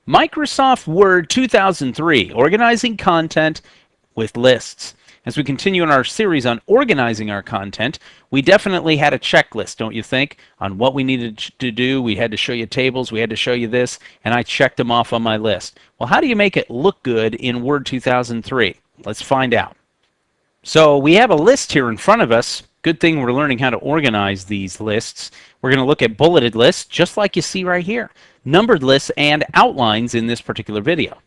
Microsoft Word 2003, Organizing Content with Lists. As we continue in our series on organizing our content, we definitely had a checklist, don't you think, on what we needed to do. We had to show you tables, we had to show you this, and I checked them off on my list. Well, how do you make it look good in Word 2003? Let's find out. So we have a list here in front of us. Good thing we're learning how to organize these lists. We're going to look at bulleted lists, just like you see right here, numbered lists, and outlines in this particular video.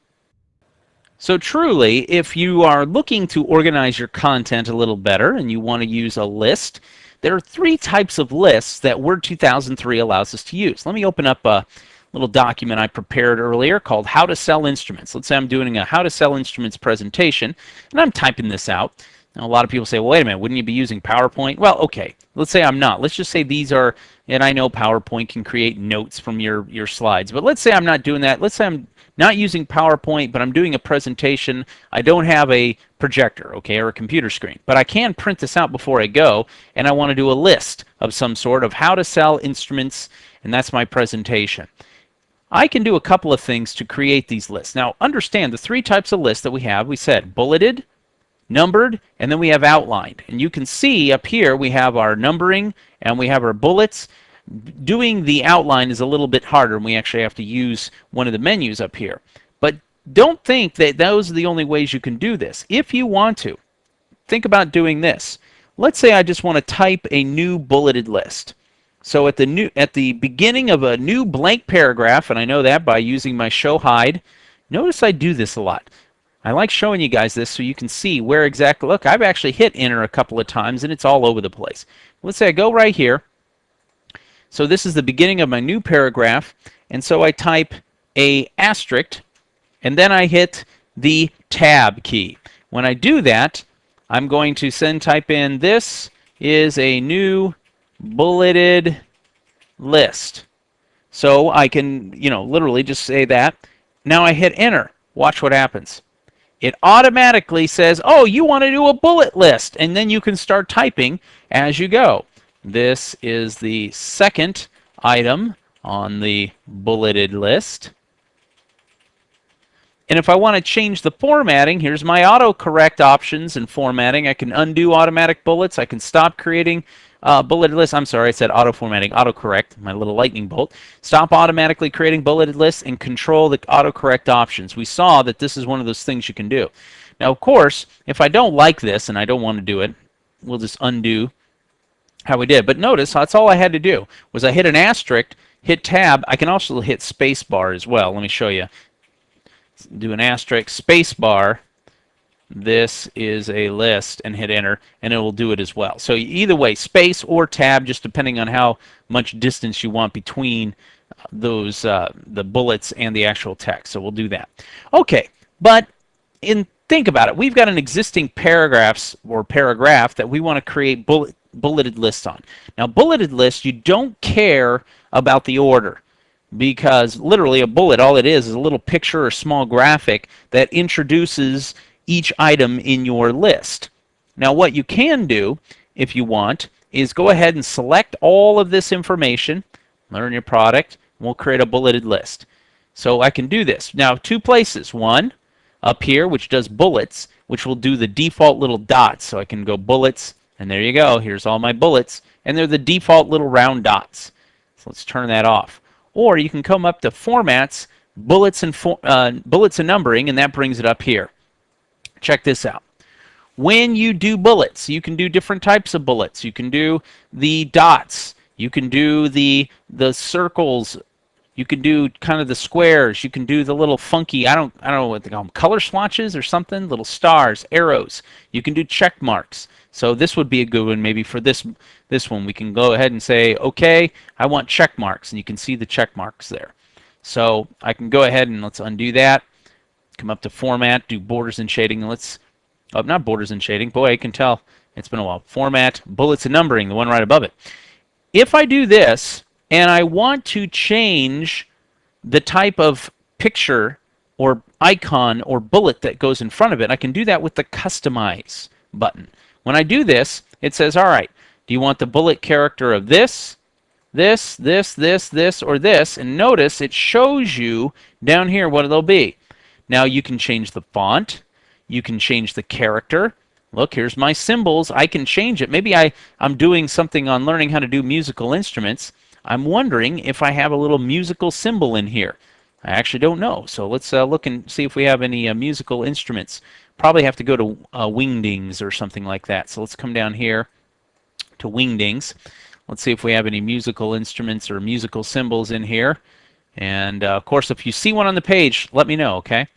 So truly, if you are looking to organize your content a little better and you want to use a list, there are three types of lists that Word 2003 allows us to use. Let me open up a little document I prepared earlier called How to Sell Instruments. Let's say I'm doing a How to Sell Instruments presentation, and I'm typing this out. Now, a lot of people say, well, wait a minute, wouldn't you be using PowerPoint? Well, okay, let's say I'm not. Let's just say these are, and I know PowerPoint can create notes from your slides, but let's say I'm not doing that. Let's say I'm not using PowerPoint, but I'm doing a presentation. I don't have a projector, okay, or a computer screen, but I can print this out before I go, and I want to do a list of some sort of how to sell instruments, and that's my presentation. I can do a couple of things to create these lists. Now, understand the three types of lists that we have. We said bulleted, numbered, and then we have outlined. And you can see up here we have our numbering and we have our bullets. Doing the outline is a little bit harder, and we actually have to use one of the menus up here. But don't think that those are the only ways you can do this. If you want to, think about doing this. Let's say I just want to type a new bulleted list. So at the beginning of a new blank paragraph, and I know that by using my show hide, notice I do this a lot. I like showing you guys this so you can see where exactly, look, I've actually hit enter a couple of times and it's all over the place. Let's say I go right here. So this is the beginning of my new paragraph, and so I type a asterisk, and then I hit the tab key. When I do that, I'm going to then type in, this is a new bulleted list. So I can, literally just say that. Now I hit enter. Watch what happens. It automatically says, oh, you want to do a bullet list, and then you can start typing as you go. This is the second item on the bulleted list. And if I want to change the formatting, here's my autocorrect options and formatting. I can undo automatic bullets. I can stop creating bulleted lists. I'm sorry, I said auto formatting, autocorrect, my little lightning bolt. Stop automatically creating bulleted lists and control the autocorrect options. We saw that this is one of those things you can do. Now, of course, if I don't like this and I don't want to do it, we'll just undo how we did. But notice that's all I had to do was I hit an asterisk, hit tab. I can also hit space bar as well. Let me show you. Do an asterisk, space bar. This is a list, and hit enter, and it will do it as well. So either way, space or tab, just depending on how much distance you want between those the bullets and the actual text. So we'll do that. Okay, but think about it. We've got an existing paragraph that we want to create bulleted lists on. Now, bulleted lists, you don't care about the order, because literally a bullet, all it is a little picture or small graphic that introduces each item in your list. Now, what you can do, if you want, is go ahead and select all of this information, learn your product, and we'll create a bulleted list. So I can do this. Now, two places. One, up here, which does bullets, which will do the default little dots. So I can go bullets, and there you go. Here's all my bullets, and they're the default little round dots. So let's turn that off. Or you can come up to Formats, Bullets and Numbering, and that brings it up here. Check this out. When you do bullets, you can do different types of bullets. You can do the dots. You can do the circles. You can do kind of the squares. You can do the little funky, I don't know what they call them, color swatches or something, little stars, arrows. You can do check marks. So this would be a good one maybe for this one. We can go ahead and say, okay, I want check marks, and you can see the check marks there. So I can go ahead and let's undo that. Come up to Format, do Borders and Shading. Let's, not Borders and Shading. Boy, I can tell it's been a while. Format, Bullets and Numbering, the one right above it. If I do this and I want to change the type of picture or icon or bullet that goes in front of it, I can do that with the Customize button. When I do this, it says, all right, do you want the bullet character of this, this, or this, and notice it shows you down here what it'll be. Now you can change the font, you can change the character. Look, here's my symbols. I can change it. Maybe I'm doing something on learning how to do musical instruments. I'm wondering if I have a little musical symbol in here. I actually don't know. So let's look and see if we have any musical instruments. Probably have to go to Wingdings or something like that. So let's come down here to Wingdings. Let's see if we have any musical instruments or musical symbols in here. And of course, if you see one on the page, let me know, okay?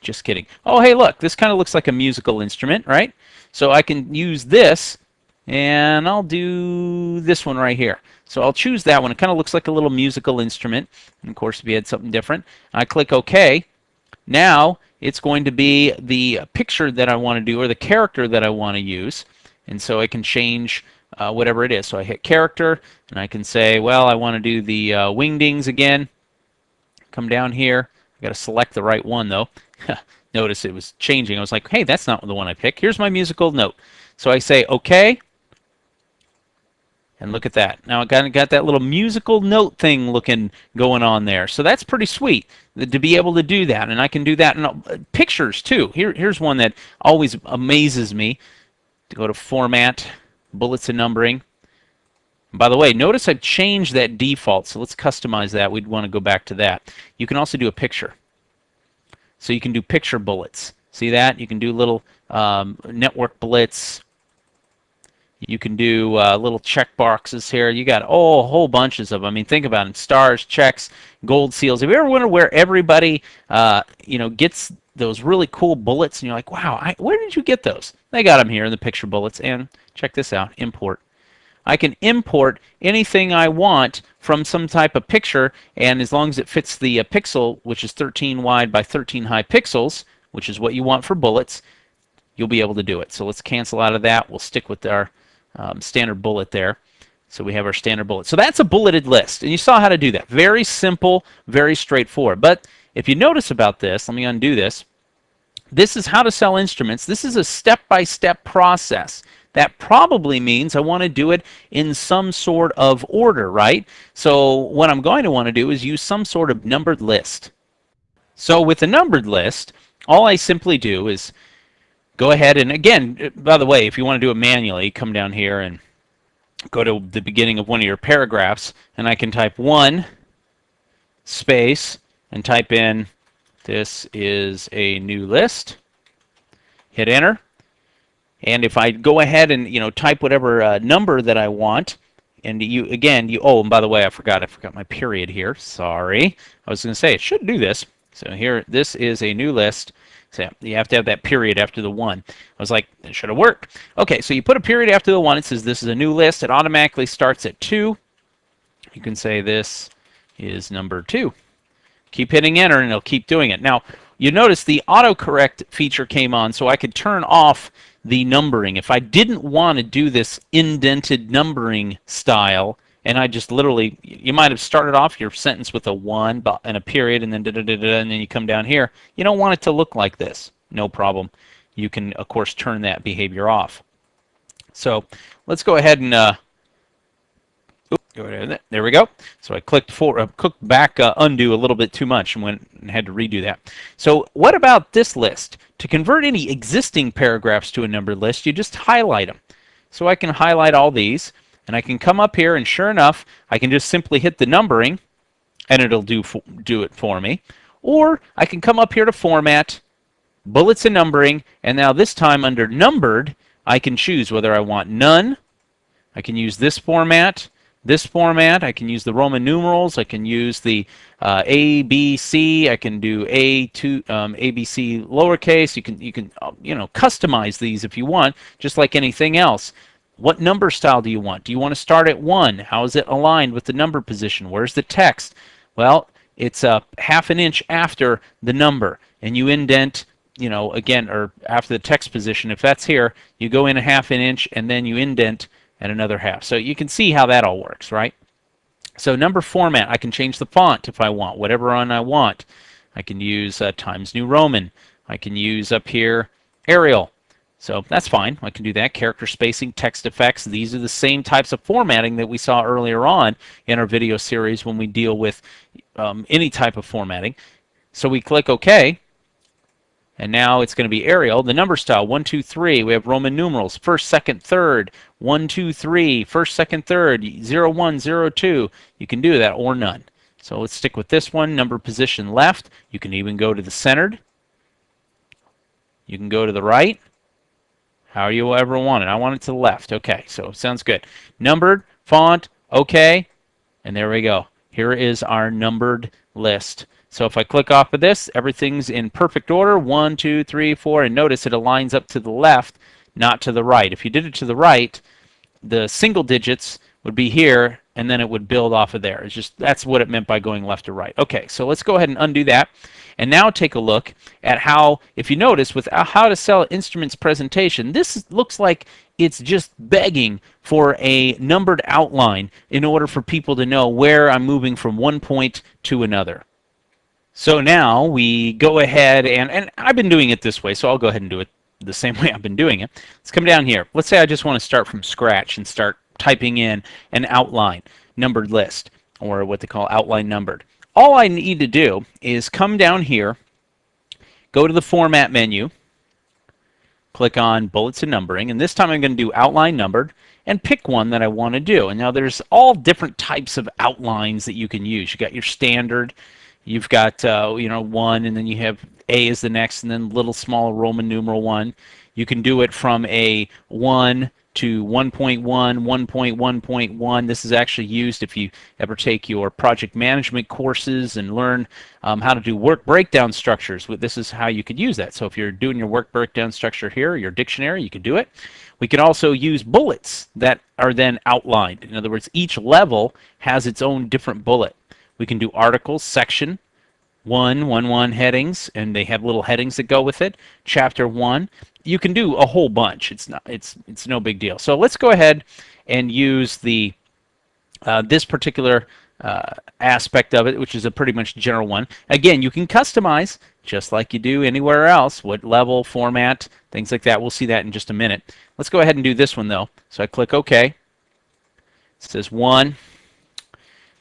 Just kidding. Oh, hey, look, this kind of looks like a musical instrument, right? So I can use this, and I'll do this one right here. So I'll choose that one. It kind of looks like a little musical instrument. And of course, if you had something different, I click OK. Now it's going to be the picture that I want to do or the character that I want to use. And so I can change whatever it is. So I hit character, and I can say, well, I want to do the Wingdings again. Come down here. I got to select the right one, though. Notice it was changing. I was like, hey, that's not the one I picked. Here's my musical note. So I say OK. And look at that. Now I got that little musical note thing going on there. So that's pretty sweet to be able to do that. And I can do that in pictures too. Here's one that always amazes me. To go to Format, Bullets and Numbering. And by the way, notice I've changed that default. So let's customize that. We'd want to go back to that. You can also do a picture. So you can do picture bullets. See that? You can do little network bullets. You can do little check boxes here. You got whole bunches of them. I mean, think about it: stars, checks, gold seals. Have you ever wondered where everybody, gets those really cool bullets? And you're like, wow, where did you get those? They got them here in the picture bullets. And check this out: import. I can import anything I want from some type of picture, and as long as it fits the pixel, which is 13 wide by 13 high pixels, which is what you want for bullets, you'll be able to do it. So let's cancel out of that. We'll stick with our standard bullet there. So we have our standard bullet. So that's a bulleted list, and you saw how to do that. Very simple, very straightforward. But if you notice about this, let me undo this. This is how to sell instruments. This is a step-by-step process. That probably means I want to do it in some sort of order, right? So what I'm going to want to do is use some sort of numbered list. So with a numbered list, all I simply do is go ahead and, again, by the way, if you want to do it manually, come down here and go to the beginning of one of your paragraphs, and I can type 1 space and type in, this is a new list. Hit enter. And if I go ahead and type whatever number that I want, and oh, and by the way, I forgot my period here. Sorry, I was going to say it should do this. So here, this is a new list. So you have to have that period after the 1. I was like, it should have worked. Okay, so you put a period after the 1. It says this is a new list. It automatically starts at 2. You can say this is number 2. Keep hitting enter, and it'll keep doing it. Now, you notice the autocorrect feature came on, so I could turn off the numbering. If I didn't want to do this indented numbering style, and I just literally, you might have started off your sentence with a 1 and a period, and then and then you come down here. You don't want it to look like this. No problem. You can, of course, turn that behavior off. So let's go ahead and there we go. So I clicked back undo a little bit too much and went and had to redo that. So what about this list? To convert any existing paragraphs to a numbered list, you just highlight them. So I can highlight all these, and I can come up here, and sure enough, I can just simply hit the numbering, and it'll do it for me. Or I can come up here to Format, Bullets and Numbering, and now this time under Numbered, I can choose whether I want none. I can use this format. I can use the Roman numerals. I can use the A, B, C. I can do A B, C lowercase. You can customize these if you want, just like anything else. What number style do you want? Do you want to start at 1? How is it aligned with the number position? Where's the text? Well, it's a half an inch after the number, and you indent, again, or after the text position. If that's here, you go in a half an inch, and then you indent and another half. So you can see how that all works, right? So number format, I can change the font if I want, whatever one I want. I can use Times New Roman. I can use up here Arial. So that's fine. I can do that. Character spacing, text effects. These are the same types of formatting that we saw earlier on in our video series when we deal with any type of formatting. So we click OK. And now it's going to be Arial. The number style, 1, 2, 3. We have Roman numerals, first, second, third, 1, 2, 3, first, second, third, 0, 1, 0, 2. You can do that or none. So let's stick with this one. Number position left. You can even go to the centered. You can go to the right. How you ever want it. I want it to the left. Okay, so sounds good. Numbered, font, okay. And there we go. Here is our numbered list. So if I click off of this, everything's in perfect order. 1, 2, 3, 4, and notice it aligns up to the left, not to the right. If you did it to the right, the single digits would be here, and then it would build off of there. It's just that's what it meant by going left to right. Okay, so let's go ahead and undo that. And now take a look at how, if you notice, with how to sell instruments presentation, this looks like it's just begging for a numbered outline in order for people to know where I'm moving from one point to another. So now we go ahead and I've been doing it this way, so I'll go ahead and do it the same way I've been doing it. Let's come down here. Let's say I just want to start from scratch and start typing in an outline numbered list, or what they call outline numbered. All I need to do is come down here, go to the Format menu, click on Bullets and Numbering, and this time I'm going to do Outline Numbered, and pick one that I want to do. And now there's all different types of outlines that you can use. You've got your standard, you've got one, and then you have A is the next, and then little small Roman numeral 1. You can do it from a 1 to 1.1, 1.1.1. This is actually used if you ever take your project management courses and learn how to do work breakdown structures. This is how you could use that. So if you're doing your work breakdown structure here, your dictionary, you could do it. We can also use bullets that are then outlined. In other words, each level has its own different bullet. We can do articles, section, 1 headings, and they have little headings that go with it. Chapter 1. You can do a whole bunch. It's no big deal. So let's go ahead and use the this particular aspect of it, which is a pretty much general one. Again, you can customize just like you do anywhere else. What level, format, things like that. We'll see that in just a minute. Let's go ahead and do this one though. So I click OK. It says 1.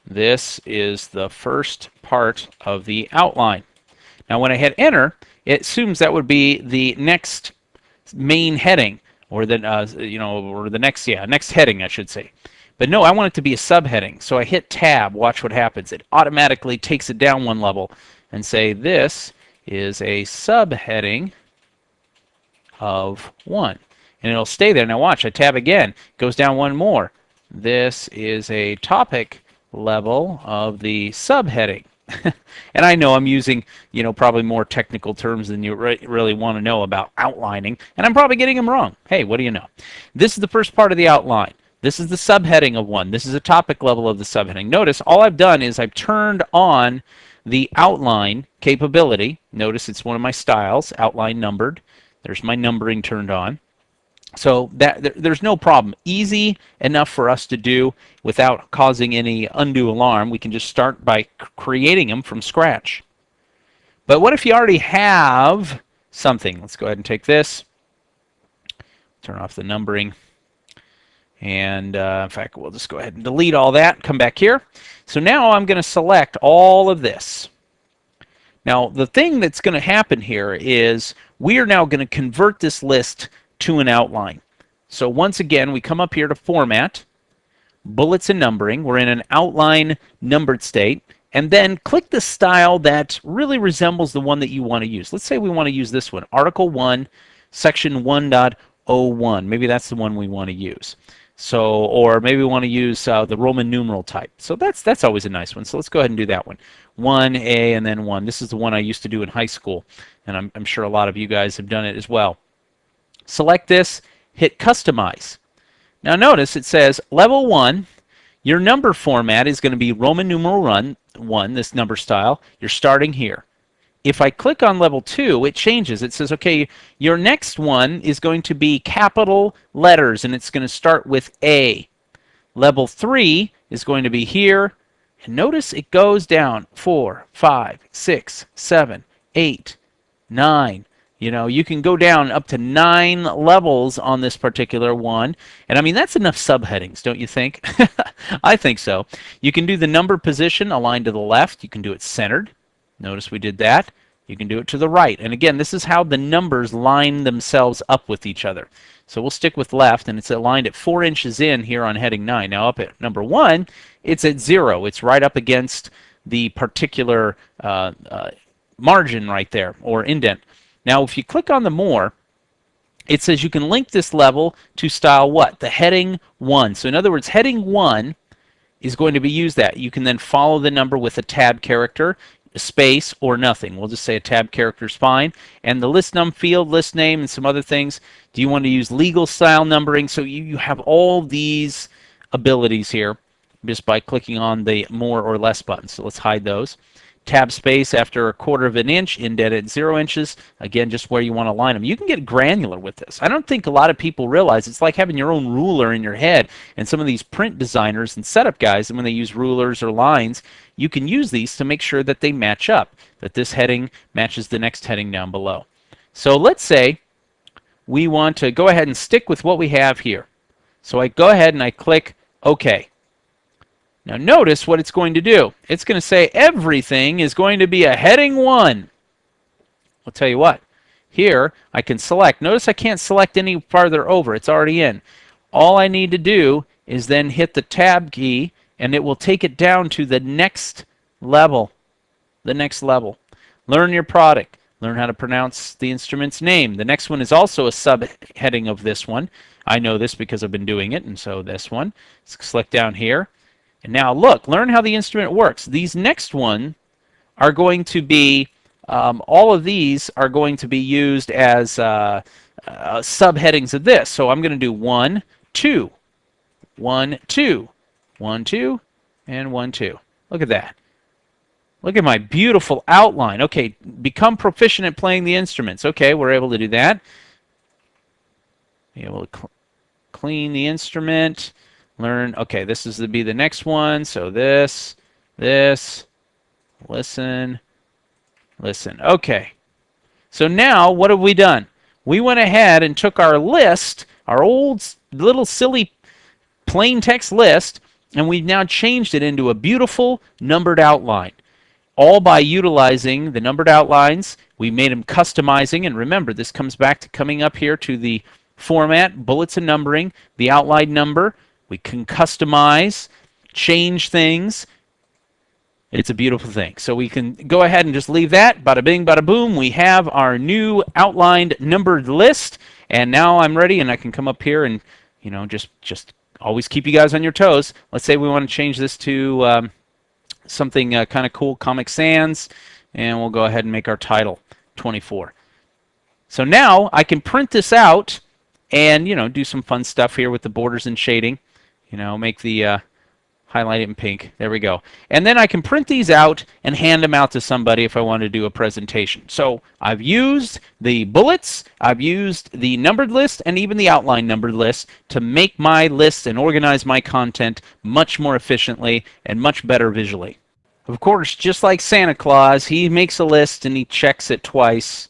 This is the first part of the outline. Now when I hit enter, it assumes that would be the next main heading, or the or the next next heading, I should say. But no, I want it to be a subheading. So I hit tab. Watch what happens. It automatically takes it down one level and say this is a subheading of 1, and it'll stay there. Now watch. I tab again. Goes down one more. This is a topic level of the subheading. And I know I'm using, probably more technical terms than you really want to know about outlining, and I'm probably getting them wrong. Hey, what do you know? This is the first part of the outline. This is the subheading of 1. This is a topic level of the subheading. Notice all I've done is I've turned on the outline capability. Notice it's one of my styles, outline numbered. There's my numbering turned on. So there's no problem. Easy enough for us to do without causing any undue alarm. We can just start by creating them from scratch. But what if you already have something? Let's go ahead and take this. Turn off the numbering. And in fact, we'll just go ahead and delete all that. Come back here. So now I'm going to select all of this. Now the thing that's going to happen here is we are now going to convert this list to an outline. So once again, we come up here to Format, Bullets and Numbering. We're in an outline numbered state, and then click the style that really resembles the one that you want to use. Let's say we want to use this one, Article 1, Section 1.01. Maybe that's the one we want to use. So, or maybe we want to use the Roman numeral type. So that's always a nice one. So let's go ahead and do that one. 1A and then 1. This is the one I used to do in high school, and I'm sure a lot of you guys have done it as well. Select this, hit Customize. Now notice it says Level 1, your number format is going to be Roman numeral 1, this number style. You're starting here. If I click on Level 2, it changes. It says, okay, your next one is going to be capital letters, and it's going to start with A. Level 3 is going to be here, and notice it goes down 4, 5, 6, 7, 8, 9. You know, you can go down up to 9 levels on this particular one. And I mean, that's enough subheadings, don't you think? I think so. You can do the number position aligned to the left. You can do it centered. Notice we did that. You can do it to the right. And again, this is how the numbers line themselves up with each other. So we'll stick with left, and it's aligned at 4 inches in here on heading 9. Now up at number 1, it's at 0. It's right up against the particular margin right there, or indent. Now if you click on the more, it says you can link this level to style what? The heading 1. So in other words, heading 1 is going to be used that. You can then follow the number with a tab character, a space, or nothing. We'll just say a tab character is fine. And the list num field, list name, and some other things. Do you want to use legal style numbering? So you have all these abilities here just by clicking on the more or less button. So let's hide those. Tab space after 1/4 of an inch, indent at 0 inches. Again, just where you want to line them. You can get granular with this. I don't think a lot of people realize it's like having your own ruler in your head. And some of these print designers and setup guys, and when they use rulers or lines, you can use these to make sure that they match up, that this heading matches the next heading down below. So let's say we want to go ahead and stick with what we have here. So I go ahead and I click OK. Now notice what it's going to do. It's going to say everything is going to be a heading 1. I'll tell you what. Here I can select. Notice I can't select any farther over. It's already in. All I need to do is then hit the tab key, and it will take it down to the next level. The next level. Learn your product. Learn how to pronounce the instrument's name. The next one is also a subheading of this one. I know this because I've been doing it, and so this one. Select down here. And now look, learn how the instrument works. These next one are going to be, all of these are going to be used as subheadings of this. So I'm going to do 1, 2, 1, 2, 1, 2, and 1, 2. Look at that. Look at my beautiful outline. Okay, become proficient at playing the instruments. Okay, we're able to do that. Be able to clean the instrument. Learn, okay, this is to be the next one. So this, listen. Okay. So now what have we done? We went ahead and took our list, our old little silly plain text list, and we've now changed it into a beautiful numbered outline. All by utilizing the numbered outlines. We made them customizing, and remember, this comes back to coming up here to the format, bullets and numbering, the outline number. We can customize, change things. It's a beautiful thing. So we can go ahead and just leave that. Bada bing, bada boom. We have our new outlined numbered list. And now I'm ready, and I can come up here and, you know, just always keep you guys on your toes. Let's say we want to change this to something kind of cool, Comic Sans. And we'll go ahead and make our title 24. So now I can print this out and, you know, do some fun stuff here with the borders and shading. You know, make the highlight it in pink. There we go. And then I can print these out and hand them out to somebody if I want to do a presentation. So I've used the bullets, I've used the numbered list, and even the outline numbered list to make my lists and organize my content much more efficiently and much better visually. Of course, just like Santa Claus, he makes a list and he checks it twice.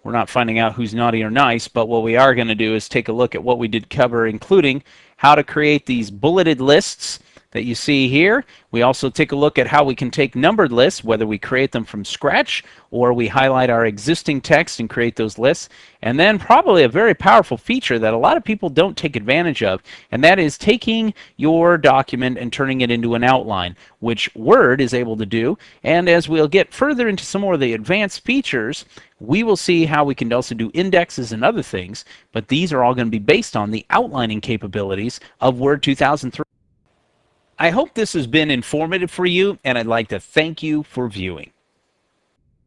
We're not finding out who's naughty or nice, but what we are going to do is take a look at what we did cover, including how to create these bulleted lists that you see here. We also take a look at how we can take numbered lists, whether we create them from scratch or we highlight our existing text and create those lists. And then probably a very powerful feature that a lot of people don't take advantage of, and that is taking your document and turning it into an outline, which Word is able to do. And as we'll get further into some more of the advanced features, we will see how we can also do indexes and other things, but these are all going to be based on the outlining capabilities of Word 2003. I hope this has been informative for you, and I'd like to thank you for viewing.